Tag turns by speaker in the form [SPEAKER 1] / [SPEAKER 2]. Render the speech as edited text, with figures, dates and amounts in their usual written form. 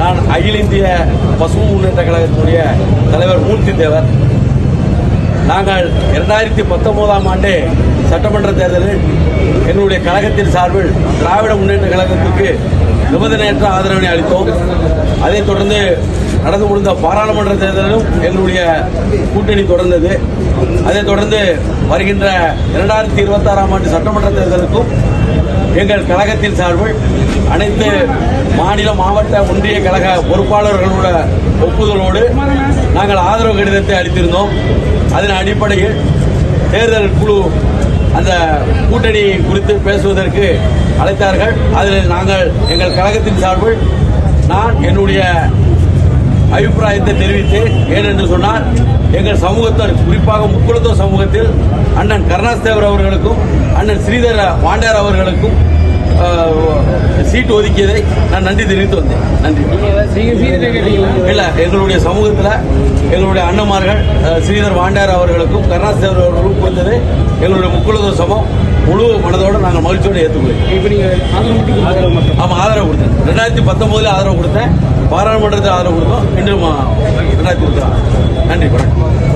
[SPEAKER 1] நான் அகில இந்திய பசுமை முன்னேற்ற கழகத்தினுடைய தலைவர் மூர்த்தி தேவர். நாங்கள் 2019ஆம் ஆண்டு சட்டமன்ற தேர்தலில் எங்களுடைய கழகத்தின் சார்பில் திராவிட முன்னேற்ற கழகத்திற்கு நிபந்தனையற்ற ஆதரவினை அளித்தோம். அதைத் தொடர்ந்து நடந்து முடிந்த பாராளுமன்ற தேர்தலிலும் எங்களுடைய கூட்டணி தொடர்ந்தது. அதைத் தொடர்ந்து வருகின்ற 2026ஆம் ஆண்டு சட்டமன்ற தேர்தலுக்கும் எங்கள் கழகத்தின் சார்பில் அனைத்து மாநில மாவட்ட ஒன்றிய கழக பொறுப்பாளர்களோட ஒப்புதலோடு நாங்கள் ஆதரவு கடிதத்தை அளித்திருந்தோம். அதன் அடிப்படையில் தேர்தல் குழு அந்த கூட்டணி குறித்து பேசுவதற்கு அழைத்தார்கள். அதில் நாங்கள் எங்கள் கழகத்தின் சார்பில் நான் என்னுடைய அபிப்பிராயத்தை தெரிவித்தேன். ஏனென்று சொன்னால் எங்கள் சமூகத்தார், குறிப்பாக முக்குளத்தூர் சமூகத்தில் அண்ணன் கருணாஸ் தேவர் அவர்களுக்கும் அண்ணன் ஸ்ரீதர் வாண்டார் அவர்களுக்கும் சீட்டு ஒதுக்கியதை நான் நன்றி தெரிவித்து வந்தேன். நன்றி. இல்ல, எங்களுடைய சமூகத்தில் எங்களுடைய அண்ணன்மார்கள் ஸ்ரீதர் வாண்டார் அவர்களுக்கும் கருணாஸ் தேவர் அவர்களுக்கும் கொடுத்தது எங்களுடைய முக்குளத்தூர் சமம் முழு மனதோடு நாங்கள் மகிழ்ச்சியோடு ஏற்றுக்கொள்ளும். ஆமாம், ஆதரவு கொடுத்தேன். 2019 ஆதரவு கொடுத்தேன், பாராளுமன்றத்தில் ஆதரவு கொடுத்தோம். இன்னும் 2020. நன்றி, வணக்கம்.